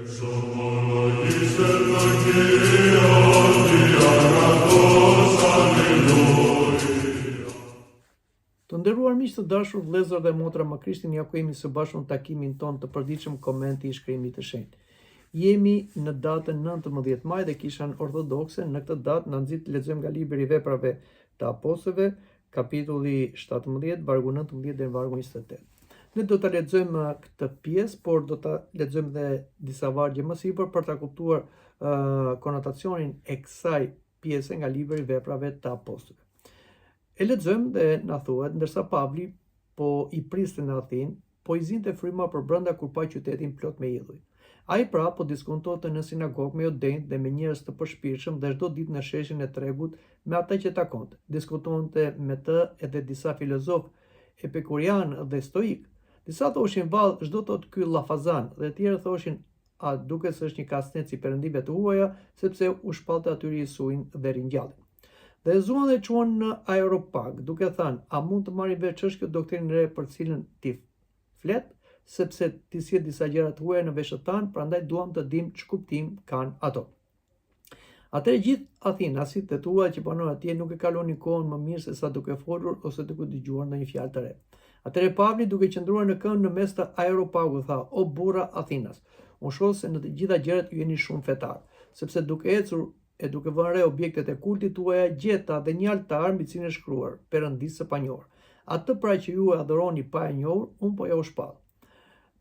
Të nderuar miq të dashur, vëllezër dhe motra më Krishtin, ja ku jemi së bashku në takimin ton të përditshëm komenti i shkrimit të shenjtë. Jemi në datën 19 maj dhe Kisha Ortodokse në këtë datë na nxit të lexojmë nga libri i Veprave të Apostujve, kapitulli 17, vargu 19 deri në vargu 28. Ne do ta lexojmë këtë pjesë, por do ta lexojmë edhe disa vargje më sipër për ta kuptuar konotacionin e kësaj pjese nga libri i Veprave të Apostujve. E lexojmë dhe na thuhet, ndërsa Pavli po i priste në Athinë, po i zinte fryma përbrenda kur pa qytetin plot me idhuj. Ai pra po diskutonte në sinagogë me odejnë dhe me njerëz të përshpirtshëm dhe çdo ditë në sheshin e tregut me ata që takonte. Diskutonte me të edhe disa filozofë epikurian dhe stoik. Disa thoshin vallë çdo tot ky llafazan dhe të tjerë thoshin a duket se është një kasnet si perëndive të huaja sepse u shpallte atyri i suin dhe ringjalli. Dhe zuan dhe quan në Areopag, duke thënë, a mund të marrë vesh ç'është kjo doktrinë re për cilën ti flet, sepse ti sjell disa gjëra të huaja në veshët tanë, prandaj duam të dim ç'kuptim kanë ato. Atëherë gjithë Athinasit dhe tuaj që banojnë atje nuk e kalonin kohën më mirë se sa duke folur ose duke dëgjuar ndonjë fjalë të re. Atëherë Pavli duke qëndruar në këmbë në mes të Areopagut tha: "O burra Athinas, unë shoh se në të gjitha gjërat ju jeni shumë fetar, sepse duke ecur e duke vënë re objektet e kultit tuaja gjeta dhe një altar mbi cilin është shkruar Perëndisë së panjohur. Atë pra që ju e adhuroni pa e njohur, unë po ja u shpall.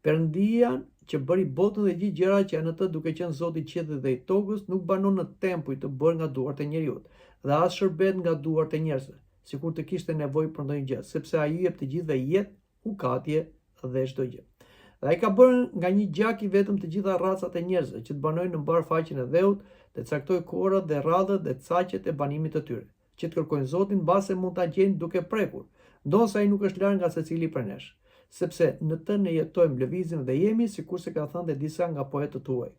Perëndian që bëri botën dhe gjithë gjërat që janë në të, duke qenë Zoti i qiellit dhe i tokës, nuk banon në tempuj të bërë nga duart e njerëzit, dhe as shërbet nga duart e njerëzve, sikur të kishte nevojë për ndonjë gjë, sepse ai jep të gjithëve jetë, ukatje dhe çdo gjë. Dhe ai ka bërë nga një gjak i vetëm të gjitha racat e njerëzve që të banojnë në mbar faqen e dheut, dhe caktoi kohërat dhe radhët dhe caqet e banimit të tyre, që të kërkojnë Zotin mbase mund ta gjejnë duke prekur, ndonse ai nuk është larg nga secili prej nesh, sepse në të ne jetojmë, lëvizim dhe jemi, sikurse ka thënë dhe disa nga poetët tuaj,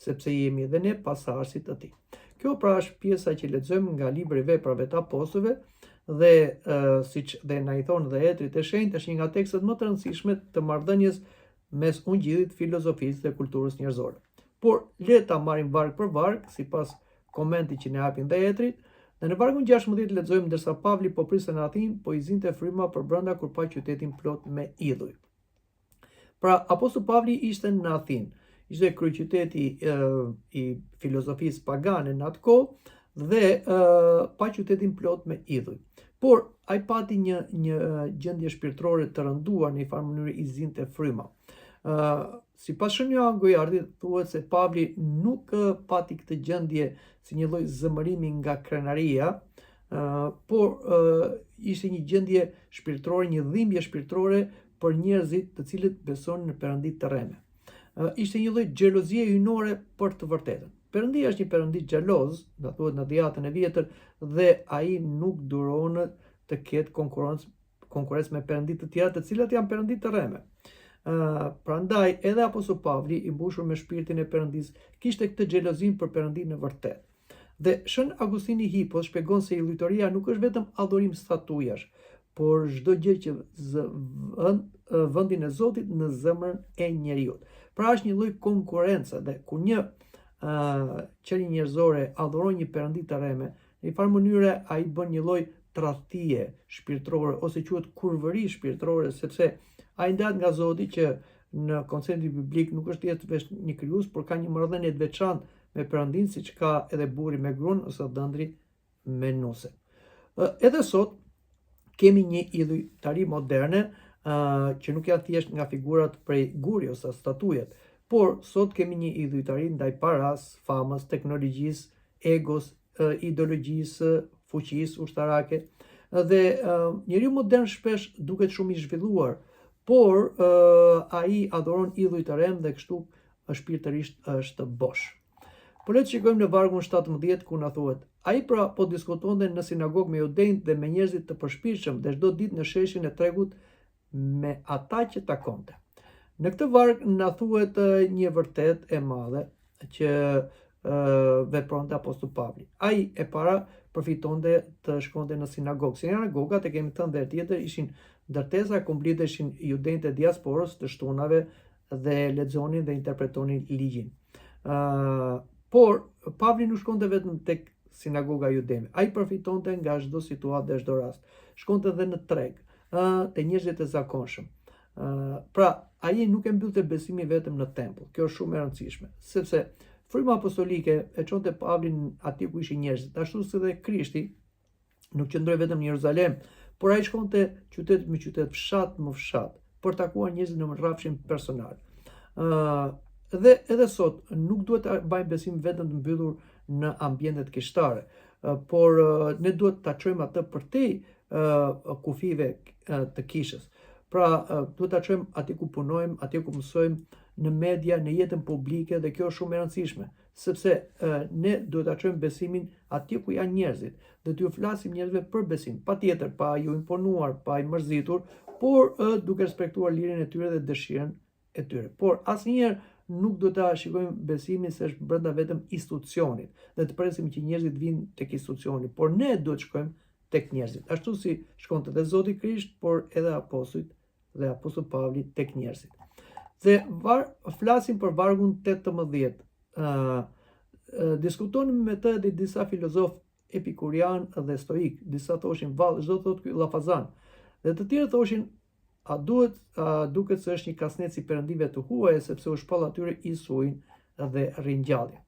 sepse jemi edhe ne pasardhësit të tij." Kjo pra është pjesa që lexojmë nga libri i Veprave të Apostujve dhe siç dhe na i thon dhe Etrit e Shenjtë, është një nga tekstet më të rëndësishme të marrëdhënies mes ungjillit, filozofisë dhe kulturës njerëzore. Por le ta marrim varg për varg, sipas komentit që ne japin dhe Etrit, dhe në vargun 16 lexojmë, ndërsa Pavli po priste në Athinë, po i zinte fryma përbrenda kur pa qytetin plot me idhuj. Pra, apostull Pavli ishte në Athinë, ishte kryeqyteti i filozofisë pagane në atë kohë dhe pa qytetin plot me idhuj. Por ai pati një gjendje shpirtërore të rënduar, në një farë mënyrë i zinte fryma. Sipas shënjau Gojardit, thuhet se Pavli nuk pati këtë gjendje si një lloj zëmërimi nga krenaria, por ishte një gjendje shpirtërore, një dhimbje shpirtërore për njerëzit të cilët besonin në perëndi të rreme. Ishte një lloj xhelozie hynore për të vërtetën. Perëndia është një perëndi xheloz, do thuhet në dhjetën e vjetër, dhe ai nuk duron të ketë konkurrencë me perëndi të tjera, të cilat janë perëndi të rreme. Prandaj edhe apostull Pavli, i mbushur me shpirtin e Perëndisë, kishte këtë xhelozin për Perëndinë në vërtet. Dhe Shën Agustini Hipos shpjegon se ilujtoria nuk është vetëm adhurim statujash, por çdo gjë që vendin e Zotit në zemrën e njeriu. Pra është një lloj konkurrence, dhe kur një qenie njerëzore adhuron një perëndi të rreme, në një farë mënyre ai bën një lloj tradhtie shpirtërore ose quhet kurvëri shpirtërore, sepse ai ndahet nga Zoti që në konceptin biblik nuk është jetë vesh një krijues, por ka një marrëdhënie të veçantë me Perëndin, siç ka edhe burri me gruan ose dhëndri me nuse. Edhe sot kemi një idhujtari moderne që nuk janë thjesht nga figurat prej guri ose statujet, por sot kemi një idhujtari ndaj paras, famës, teknologjisë, egos, ideologjisë, fuqisë ushtarake, dhe njeriu modern shpesh duket shumë i zhvilluar, por ai adhuron idhuj të rem dhe kështu shpirtërisht është bosh. Por le të shikojmë në vargun 17 ku na thuhet: ai pra po diskutonte në sinagogë me judejt dhe me njerëzit të përshpirtshëm dhe çdo ditë në sheshin e tregut me ata që takonte. Në këtë varg na thuhet një vërtet e madhe që vepronte apostull Pavli. Ai e para përfitonte të shkonte në sinagogë. Sinagogat, e kemi thënë dhe tjetër, ishin ndërtesa ku mblidheshin judejt e diasporës, të shtunave, dhe lexonin dhe interpretonin ligjin. Por Pavli nuk shkonte vetëm tek sinagoga judeme. Ai përfitonte nga çdo situatë dhe çdo rast. Shkonte edhe në treg, te njerëzit e zakonshëm. Pra, ai nuk e mbyllte besimin vetëm në tempull. Kjo është shumë e rëndësishme, sepse fryma apostolike e çonte Pavlin aty ku ishin njerëzit, ashtu si dhe Krishti nuk qëndroi vetëm në Jeruzalem, por ai shkonte qytet me qytet, fshat më fshat, për takuar njerëzit në rrafshin personal. Dhe edhe sot nuk duhet të bëjmë besim vetëm të mbyllur në ambientet kishtare, por ne duhet ta çojmë atë përtej kufive të kishës. Pra, duhet ta çojmë aty ku punojmë, aty ku mësojmë, në media, në jetën publike, dhe kjo është shumë e rëndësishme, sepse ne duhet ta çojmë besimin aty ku janë njerëzit, dhe t'ju flasim njerëzve për besim, patjetër pa ju imponuar, pa i mërzitur, por duke respektuar lirinë e tyre dhe dëshirën e tyre. Por asnjëherë nuk do ta shikojmë besimin se është brenda vetëm institucionit dhe të presim që njerëzit vinë tek institucioni, por ne duhet shkojmë tek njerëzit, ashtu si shkonte dhe Zoti Krisht, por edhe apostujt dhe apostull Pavli tek njerëzit. Dhe flasim për vargun 18. Diskutonim me të edhe disa filozof epikurian dhe stoik. Disa thoshin vallë, çdo thot ky llafazan. Dhe të tjerë thoshin duket se është një kasnet si perëndive të huaja, sepse u shpall atyre i suin dhe ringjallje.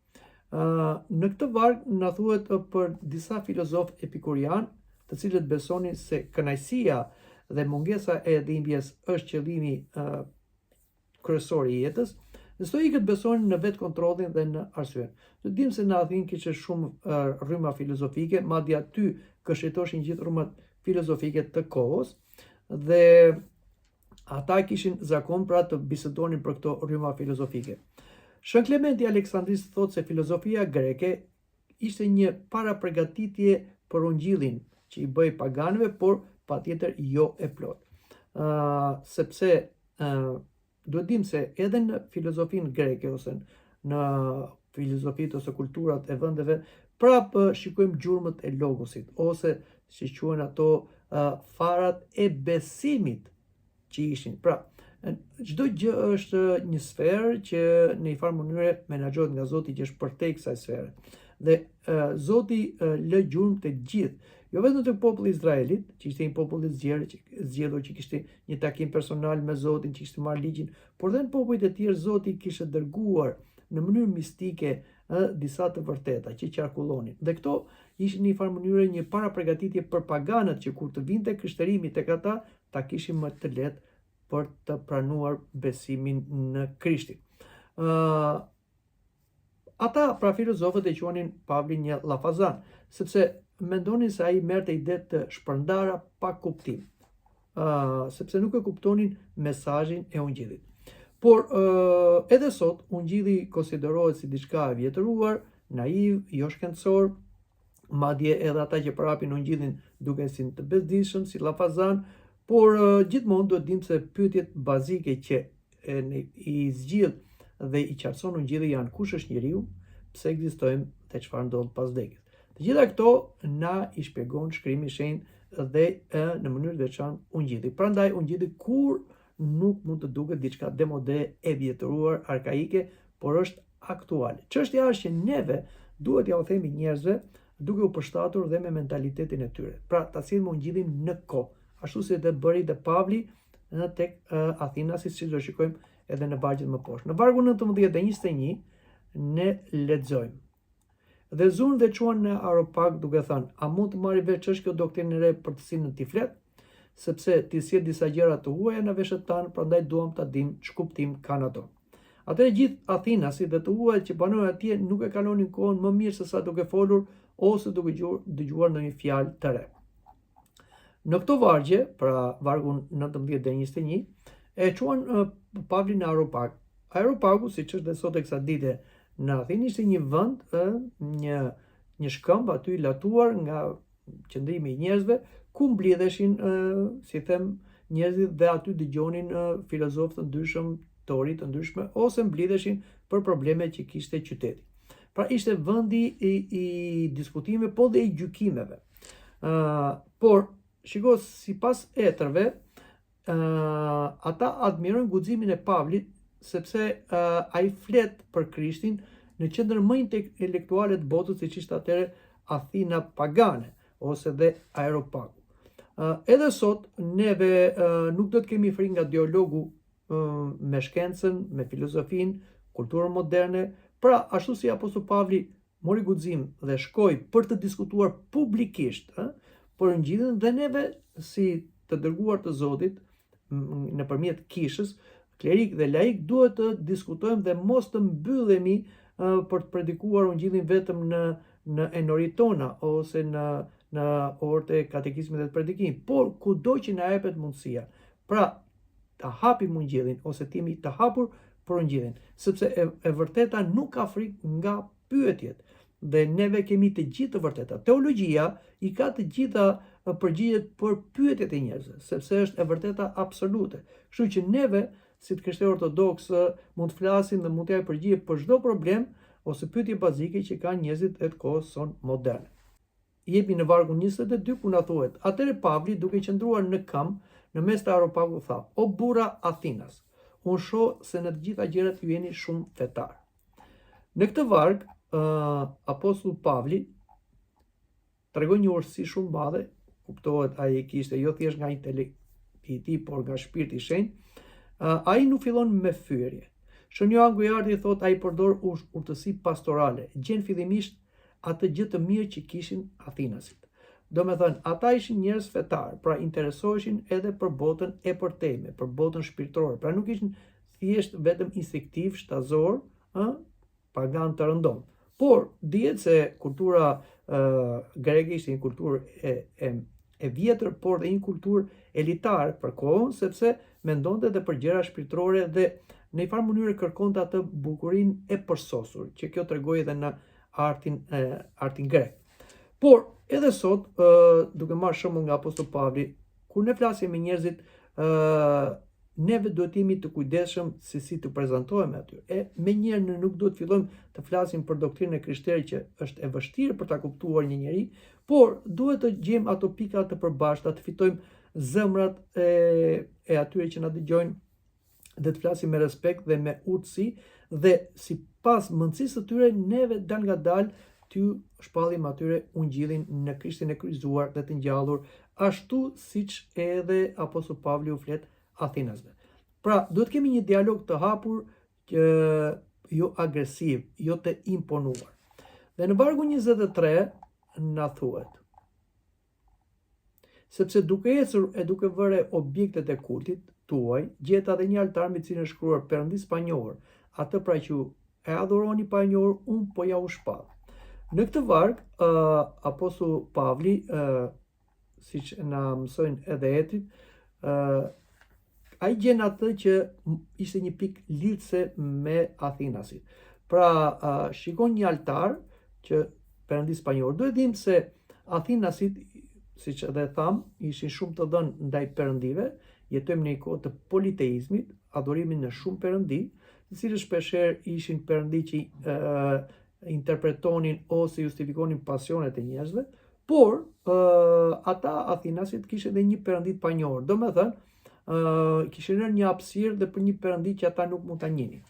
Në këtë varg na thuhet për disa filozof epikurian, të cilët besonin se kënaqësia dhe mungesa e dhimbjes është qëllimi kryesor i jetës. Dhe stoikët besonin në vetë kontrollin dhe në arsyen. Të dim se në Athinë kishte shumë rryma filozofike, madje aty këshitoshin gjithë rrymat filozofike të kohës, dhe ata kishin zakon pra të bisedonin për këto rryma filozofike. Shën Klementi i Aleksandris thotë se filozofia greke ishte një paraprgatitje për ungjillin që i bëi paganëve, por patjetër jo e plot. Sepse duhet dim se edhe në filozofinë greke ose në filozofitë ose kulturat e vendeve, prapë shikojmë gjurmët e logosit, ose si quhen ato farat e besimit që ishin. Pra, çdo gjë është një sferë që në një farë mënyrë menaxhohet nga Zoti që është përtej kësaj sfere. Dhe Zoti lë gjurmë të gjithë, jo vetëm të popullit Izraelit, që ishte një popull i zgjedhur që kishte një takim personal me Zotin, që kishte marrë ligjin, por edhe në popujt e tjerë Zoti kishte dërguar në mënyrë mistike disa të vërteta që qarkullonin. Dhe këto ishin në një farë mënyrë një paraprgatitje për paganët që kur të vinte krishterimi tek ata, ta kishin më të lehtë për të pranuar besimin në Krishtin. Ata, pra filozofët, e quanin Pavlin një llafazan, sepse mendonin se ai merrte ide të shpërndara pa kuptim, sepse nuk e kuptonin mesazhin e ungjillit. Por edhe sot ungjilli konsiderohet si diçka e vjetëruar, naiv, jo shkencor, madje edhe ata që përhapin ungjillin duken si të bezdishëm, si llafazan, por gjithmonë duhet dim se pyetjet bazike që i zgjidh dhe i qartëson ungjilli janë: kush është njeriu, pse ekzistojmë dhe çfarë ndodh pas vdekjes. Të gjitha këto na i shpjegon Shkrimi i Shenjtë dhe në mënyrë të veçantë ungjilli. Prandaj ungjilli kur nuk mund të duket diçka demode, e vjetëruar, arkaike, por është aktuale. Çështja është që neve duhet ja u themi njerëzve duke u përshtatur dhe me mentalitetin e tyre. Pra, ta sillim ungjillin në kohë, ashtu si të bëri dhe Pavli tek Athina, siç do shikojmë edhe në vargjet më poshtë. Në vargun 19 dhe 21 ne lexojmë: dhe zunë dhe quan në Areopag duke thënë: a mund të marrë vesh ç'është kjo doktrinë e re për të cilën ti flet? Sepse ti sjell disa gjëra të huaja në veshët tanë, prandaj duam ta dim ç'kuptim kanë ato. Atëherë gjithë Athinasit dhe të huajt që banonin atje nuk e kalonin kohën më mirë se sa duke folur ose duke dëgjuar ndonjë fjalë të re. Në këto vargje, pra vargun 19 dhe 21, e quan Pavlin në Areopag. Areopagu, siç është dhe sot e kësaj dite në Athinë, ishte një vend, një shkëmb aty latuar nga qëndrimi i njerëzve, ku mblidheshin, si them, njerëzit dhe aty dëgjonin filozofë të ndryshëm, teori të ndryshme, ose mblidheshin për probleme që kishte qyteti. Pra ishte vendi i diskutimeve, po dhe i gjykimeve. Por shiko, sipas etërve, ata admirojnë guximin e Pavlit, sepse ai flet për Krishtin në qendrën më intelektuale të botës, siç ishte atëherë Athina pagane ose dhe Aeropagu. Edhe sot neve nuk do të kemi frikë nga dialogu me shkencën, me filozofinë, kulturën moderne. Pra, ashtu si Apostulli Pavli mori guxim dhe shkoi për të diskutuar publikisht për Ungjillin, dhe neve si të dërguar të Zotit nëpërmjet kishës, klerik dhe laik, duhet të diskutojmë dhe mos të mbyllemi për të predikuar Ungjillin vetëm në enorit tona ose në orët e katekizmit dhe të predikimit, por kudo që na jepet mundësia, pra ta hapim Ungjillin ose të jemi të hapur për Ungjillin, sepse e vërteta nuk ka frikë nga pyetjet, dhe neve kemi të gjithë të vërteta. Teologjia i ka të gjitha përgjigjet për pyetjet e njerëzve, sepse është e vërteta absolute. Kështu që neve, si të krishterë ortodoksë, mund të flasim dhe mund të japim përgjigje për çdo problem ose pyetje bazike që kanë njerëzit e të kohës son moderne. Jepi në vargun 22 ku na thuhet: atëre Pavli, duke qëndruar në këmbë në mes të Areopagut, tha: o burra Athinas, unë shoh se në të gjitha gjërat ju jeni shumë fetar. Në këtë varg, Apostulli Pavli tregon një urtësi shumë madhe, kuptohet ai kishte jo thjesht nga intelekti i tij, por nga shpirti i shenjtë. Ai nuk fillon me fyerje. Shën Joan Gujardi thot ai përdor urtësi pastorale, gjen fillimisht atë gjë të mirë që kishin Athinasit. Do me thënë, ata ishin njerëz fetar, pra interesoheshin edhe për botën e përtejme, për botën shpirtërore, pra nuk ishin thjesht vetëm instinktiv, shtazor, pagan të rëndom. Por dihet se kultura greke ishte një kulturë e vjetër, por dhe një kulturë elitare për kohën, sepse mendonte edhe për gjëra shpirtërore dhe në një farë mënyrë kërkonte atë bukurinë e përsosur, që kjo tregoi edhe në artin grek. Por edhe sot, duke marrë shembull nga Apostulli Pavli, kur ne flasim me njerëzit, neve duhet jemi të kujdesshëm se si të prezantohemi aty. Menjëherë ne nuk duhet fillojmë të flasim për doktrinën e krishterë, që është e vështirë për ta kuptuar një njeri, por duhet të gjejmë ato pika të përbashkëta, të fitojmë zemrat e atyre që na dëgjojnë, dhe të flasim me respekt dhe me urtësi, dhe sipas mundësisë së tyre neve dal nga dal ty shpallim atyre Ungjillin në Krishtin e kryqëzuar dhe të ngjallur, ashtu siç edhe Apostulli Pavli u flet Athinasve. Pra, duhet kemi një dialog të hapur, jo agresiv, jo të imponuar. Dhe në vargun 23 na thuhet: sepse duke ecur e duke vëre objektet e kultit tuaj, gjeta dhe një altar mbi cilin është shkruar Perëndis pa njohur, atë pra që e adhuroni pa njohur, unë po ja u shpall. Në këtë varg, Apostulli Pavli, siç na mësojnë edhe etrit, ai gjen atë që ishte një pikë lidhse me Athinasin. Pra, shikon një altar që Perëndis pa njohur. Duhet dim se Athinasit, siç edhe tham, ishin shumë të dhënë ndaj perëndive. Jetojmë në një kohë të politeizmit, adhurimin në shumë perëndi, të cilët shpeshherë ishin perëndi që interpretonin ose justifikonin pasionet e njerëzve, por ata Athinasit kishin edhe një perëndi të panjohur. Domethënë, kishin rënë një hapësirë dhe për një perëndi që ata nuk mund ta njihnin.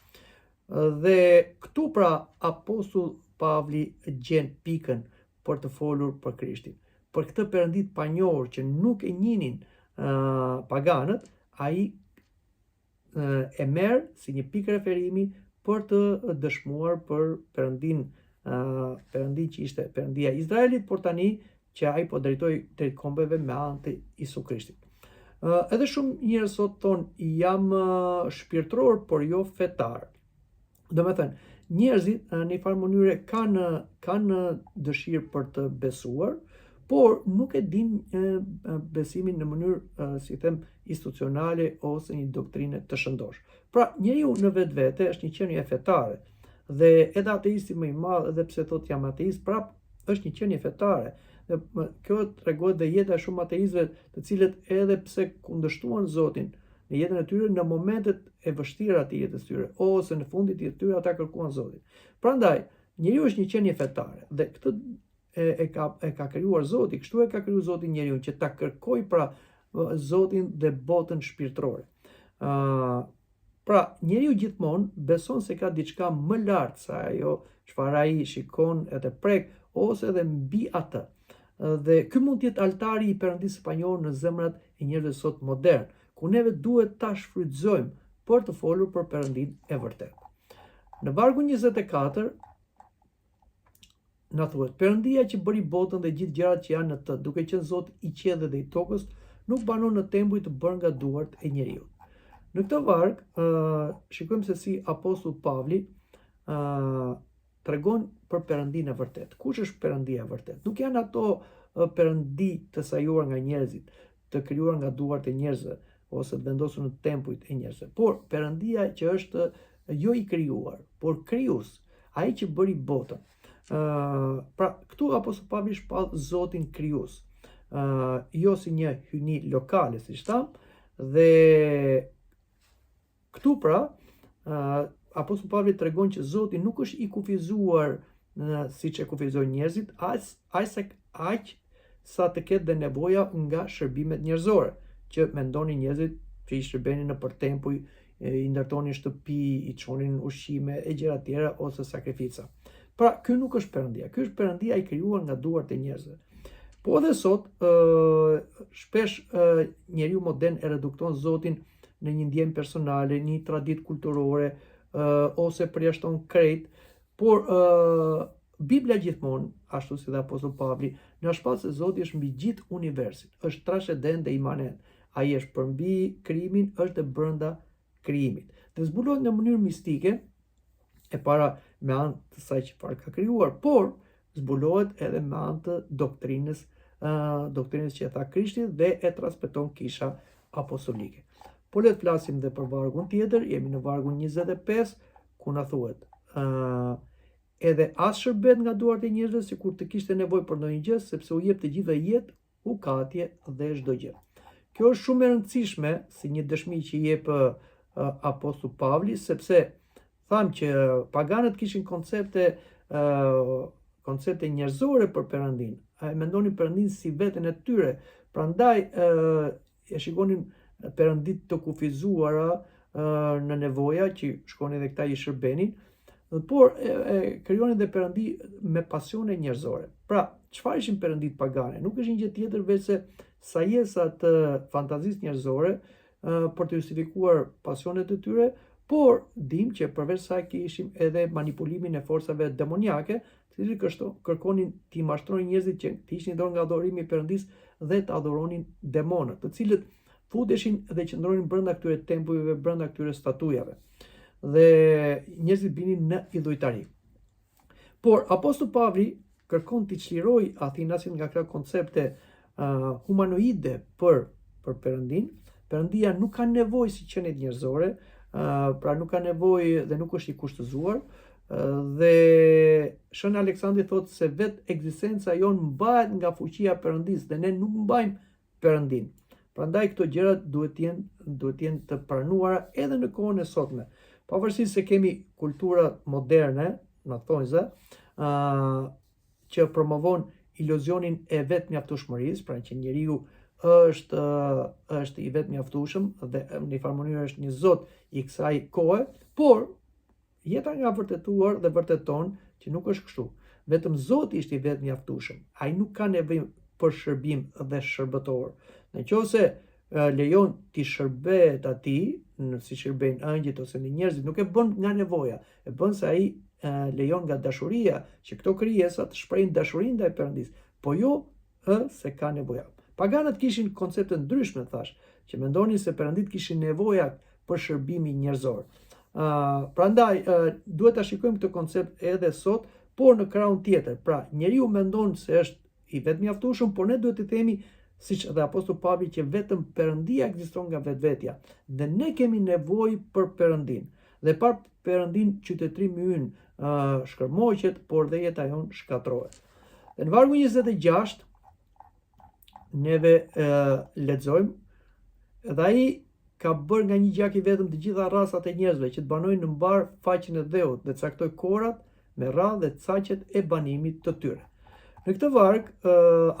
Dhe këtu pra Apostulli Pavli gjen pikën për të folur për Krishtin. Për këtë perëndi të panjohur që nuk e njihnin paganët, ai e merr si një pikë referimi për të dëshmuar për perëndin që ishte perëndia e Izraelit, por tani që ai po drejtoi drejt kombeve me anë të Isu Krishtit. Edhe shumë njerëz sot thonë jam shpirtëror, por jo fetar. Do me thënë, njerëzit në një farë mënyre kanë dëshirë për të besuar, por nuk e din besimin në mënyrë, si them, institucionale ose një doktrine të shëndosh. Pra, njeriu në vetvete është një qenie fetare, dhe edhe ateisti më i madh, edhe pse thotë jam ateist, prap është një qenie fetare. Dhe kjo tregon dhe jeta e shumë ateistëve, të cilët edhe pse kundërshtuan Zotin në jetën e tyre, në momentet e vështira të jetës tyre ose në fundit të jetës tyre, ata kërkuan Zotin. Prandaj, njeriu është një qenie fetare, dhe këtë e ka krijuar Zoti, kështu e ka krijuar Zoti njeriu, që ta kërkoj pra Zotin dhe botën shpirtërore. Pra, njeriu gjithmonë beson se ka diçka më lartë se ajo çfarë ai shikon edhe prek ose edhe mbi atë. Dhe ky mund të jetë altari i Perëndisë së panjohur në zemrat e njerëzve sot modern, ku neve duhet ta shfrytëzojmë për të folur për Perëndinë e vërtetë. Në vargun 24 na thuhet: Perëndia që bëri botën dhe gjithë gjërat që janë në të, duke qenë Zoti i qiellit dhe i tokës, nuk banon në tembuj të bërë nga duart e njeriu. Në këtë varg shikojmë se si apostull Pavli tregon për Perëndinë e vërtetë. Kush është Perëndia e vërtetë? Nuk janë ato perëndi të sajuar nga njerëzit, të krijuar nga duart e njerëzve ose të vendosur në tempujt e njerëzve, por Perëndia që është jo i krijuar, por krijues, ai që bëri botën. Pra, këtu apostull Pavli shpall Zotin krijues, jo si një hyjni lokale, siç tham, dhe këtu pra apostull Pavli tregon që Zoti nuk është i kufizuar siç e kufizojnë njerëzit, aq sa të ketë dhe nevoja nga shërbimet njerëzore, që mendonin njerëzit që i shërbenin në përtempuj, i ndërtonin shtëpi, i çonin ushqime e gjëra tjera ose sakrifica. Pra, ky nuk është Perëndia. Ky është Perëndia i krijuar nga duart e njerëzve. Po edhe sot, shpesh njeriu modern e redukton Zotin në një ndjenjë personale, një traditë kulturore, ose përjashton krejt, por Bibla gjithmonë, ashtu si dhe apostull Pavli, na shpall se Zoti është mbi gjithë universin, është trashëdent dhe imanent. Ai është përmbi krijimin, është e brenda krijimit. Dhe zbulohet në mënyrë mistike, e para me anë të saj që farë ka krijuar, por zbulohet edhe me anë të doktrinës që e tha Krishti dhe e transmeton Kisha apostolike. Po le të flasim dhe për vargun tjetër, jemi në vargun 25, ku na thuhet: edhe as shërbet nga duart e njerëzve sikur të kishte nevojë për ndonjë gjë, sepse u jep të gjithëve jetë, ukatje dhe çdo gjë. Kjo është shumë e rëndësishme si një dëshmi që jep apostull Pavli, sepse tham që paganët kishin koncepte njerëzore për Perëndinë. Ai mendonin Perëndinë si veten e tyre. Prandaj e shikonin perëndit të kufizuara në nevoja që shkonin dhe këta i shërbenin, por e krijonin dhe perëndi me pasione njerëzore. Pra, çfarë ishin perëndit pagane? Nuk ishin gjë tjetër veçse sajesa të fantazisë njerëzore për të justifikuar pasionet e tyre, por dim që përveç saj kishim edhe manipulimin e forcave demoniake, të cilët kërkonin t'i mashtronin njerëzit që të ishin dorë nga adhurimi i Perëndis dhe të adhuronin demonët, të cilët futeshin dhe qëndronin brenda këtyre tempujve, brenda këtyre statujave. Dhe njerëzit binin në idhujtari. Por apostull Pavli kërkon t'i çlirojë Athinasin nga këto koncepte humanoide për Perëndin. Perëndia nuk ka nevojë si qenit njerëzore, pra nuk ka nevojë dhe nuk është i kushtëzuar, dhe Shën Aleksandri thotë se vetë ekzistenca jonë mbahet nga fuqia e Perëndis dhe ne nuk mbajmë Perëndin. Prandaj këto gjëra duhet të jenë të pranuara edhe në kohën e sotme. Pavarësisht se kemi kultura moderne, në thonjza, që promovon iluzionin e vetmjaftueshmërisë, pra që njeriu është i vetmjaftueshëm dhe në një farë mënyrë është një zot i kësaj kohe, por jeta nga vërtetuar dhe vërteton që nuk është kështu. Vetëm Zoti është i vetmjaftueshëm. Ai nuk ka nevojë për shërbim dhe shërbëtor. Nëse lejon ti shërbehet atij, si shërbejnë angjëjt ose në njerëzit, nuk e bën nga nevoja, e bën se ai lejon nga dashuria që këto krijesa të shprehin dashurinë ndaj Perëndis, po jo se ka nevoja. Paganët kishin koncepte ndryshme, thash, që mendonin se perëndit kishin nevoja për shërbimin njerëzor. Prandaj duhet ta shikojmë këtë koncept edhe sot, por në krahun tjetër. Pra, njeriu mendon se është i vetmjaftueshëm, por ne duhet të themi, siç dhe apostull Pavli, që vetëm Perëndia ekziston nga vetvetja dhe ne kemi nevojë për Perëndin. Dhe pa Perëndin qytetërimi ynë shkërmoqet, por dhe jeta jon shkatërrohet. Dhe në vargu 26 neve lexojmë: dhe ai ka bërë nga një gjak i vetëm të gjitha rasat e njerëzve që të banojnë në mbar faqen e dheut dhe caktoi korat me radhë dhe caqet e banimit të tyre. Në këtë varg,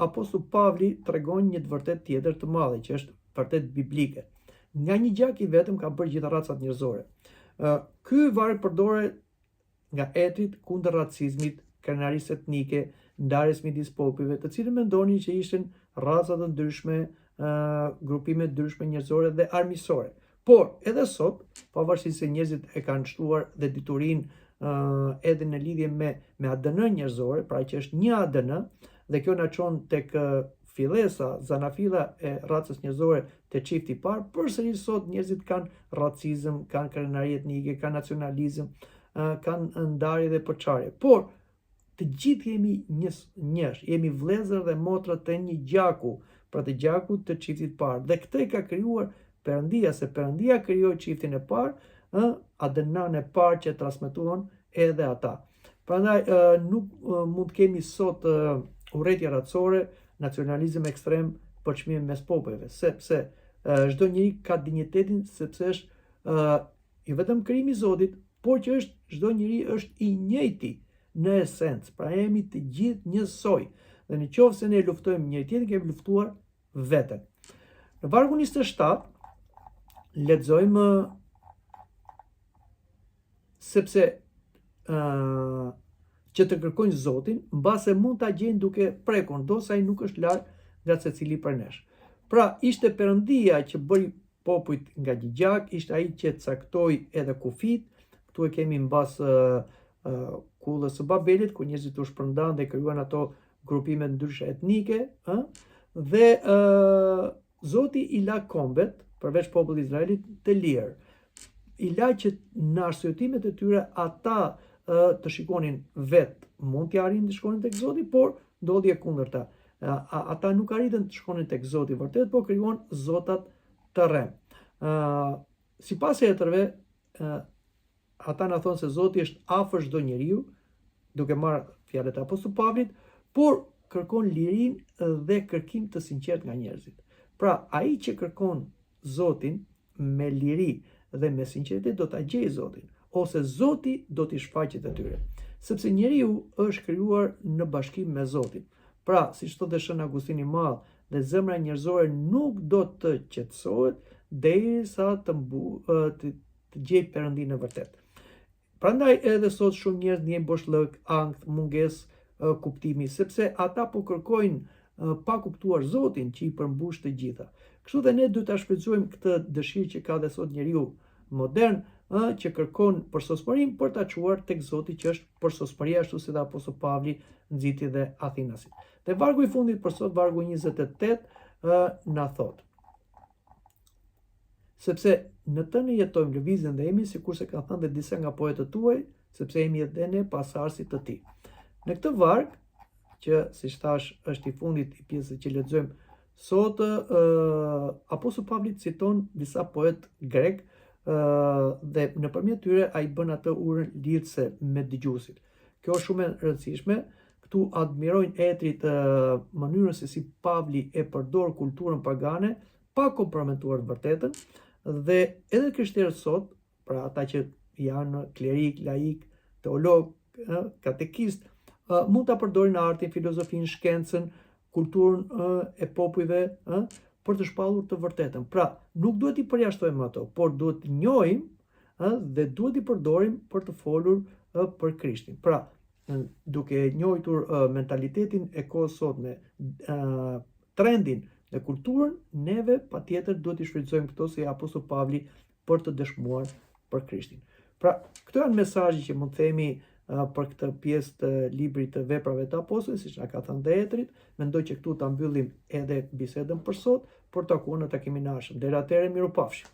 apostull Pavli tregon një të vërtet tjetër të madhe, që është vërtet biblike. nga një gjak i vetëm ka bërë gjitha racat njerëzore. Ky varg përdoret nga etrit kundër racizmit, krenarisë etnike, ndarjes midis popujve, të cilët mendonin që ishin raca të ndryshme, grupime të ndryshme njerëzore dhe armiqësore. Por edhe sot, pavarësisht se njerëzit e kanë shtuar dhe diturinë edhe në lidhje me ADN njerëzore, pra që është një ADN, dhe kjo na çon tek fillesa, zanafilla e racës njerëzore te çifti i parë, përsëri sot njerëzit kanë racizëm, kanë krenari etnike, kanë nacionalizëm, kanë ndarje dhe përçarje. Por të gjithë jemi njësh, jemi vëllezër dhe motra të një gjaku, pra të gjakut të çiftit parë. Dhe këtë e ka krijuar Perëndia, se Perëndia krijoi çiftin e parë, ADN-n e parë që transmetuan edhe ata. Prandaj nuk mund të kemi sot urrëtie racore, nacionalizëm ekstrem për çmimin mes popujve, sepse çdo njeri ka dinjitetin, sepse është jo vetëm krijimi i Zotit, por që çdo njeri është i njëjti në esencë, pra jemi të gjithë njësoj. Dhe në qoftë se ne luftojmë njëri tjetrin, kemi luftuar veten. Në vargun 27 lexojmë sepse që të kërkojnë Zotin, mbase mund ta gjejnë duke prekur, ndosa ai nuk është larg nga secili prej nesh. Pra, ishte Perëndia që bëri popujt nga një gjak, ishte ai që caktoi edhe kufit. Këtu e kemi mbas kullës së Babelit, ku njerëzit u shpërndan dhe krijuan ato grupime ndryshe etnike, dhe Zoti i la kombet, përveç popullit Izraelit, të lirë. I la që në arsyetimet e tyre ata të shikonin vetë mund t'ja arrin të shkonin tek Zoti, por ndodhi e kundërta. Ata nuk arritën të shkonin tek Zoti vërtet, por krijuan zotat të rrem. Sipas hetrëve, ata na thonë se Zoti është afër çdo njeriu, duke marrë fjalët e apostullit Pavlit, por kërkon lirinë dhe kërkim të sinqert nga njerëzit. Pra, ai që kërkon Zotin me liri dhe me sinqeritet do ta gjejë Zotin, ose Zoti do t'i shfaqet atyre. Sepse njeriu është krijuar në bashkim me Zotin. Pra, siç thotë Shën Agustini i Madh, dhe zemra njerëzore nuk do të qetësohet derisa të gjejë Perëndinë e vërtet. Prandaj edhe sot shumë njerëz ndjejnë boshllëk, ankth, mungesë kuptimi, sepse ata po kërkojnë pa kuptuar Zotin që i përmbush të gjitha. Kështu dhe ne duhet ta shfrytëzojmë këtë dëshirë që ka dhe sot njeriu modern, që kërkon përsosmërinë për ta çuar tek Zoti që është përsosmëria, ashtu si dha apostulli Pavli nxiti dhe Athinasit. Dhe vargu i fundit për sot, vargu 28, na thot: sepse në të ne jetojmë, lëvizjen dhe jemi, sikurse kanë thënë dhe disa nga poetët tuaj, sepse jemi edhe ne pasardhësit të tij. Në këtë varg, që siç thash është i fundit i pjesës që lexojmë sot, apostulli Pavli citon disa poet grek, dhe nëpërmjet tyre ai bën atë urën lidhse me dëgjuesit. Kjo është shumë e rëndësishme. Këtu admirojnë etrit mënyrën se si Pavli e përdor kulturën pagane pa komprometuar të vërtetën, dhe edhe krishterët sot, pra ata që janë klerik, laik, teolog, katekist, mund ta përdorin artin, filozofinë, shkencën, kulturën e popujve për të shpallur të vërtetën. Pra, nuk duhet i përjashtojmë ato, por duhet të njohim dhe duhet i përdorim për të folur për Krishtin. Pra, duke njohitur mentalitetin e kohës sotme, trendin dhe kulturën, neve patjetër duhet i shfrytëzojmë këto si apostulli Pavli për të dëshmuar për Krishtin. Pra, këto janë mesazhet që mund të themi për këtë pjesë të librit të Veprave të Apostujve, siç na ka thënë dhe etrit. Mendoj që këtu ta mbyllim edhe bisedën për sot, por takuam në takimin e ardhshëm. Deri atëherë, mirupafshim.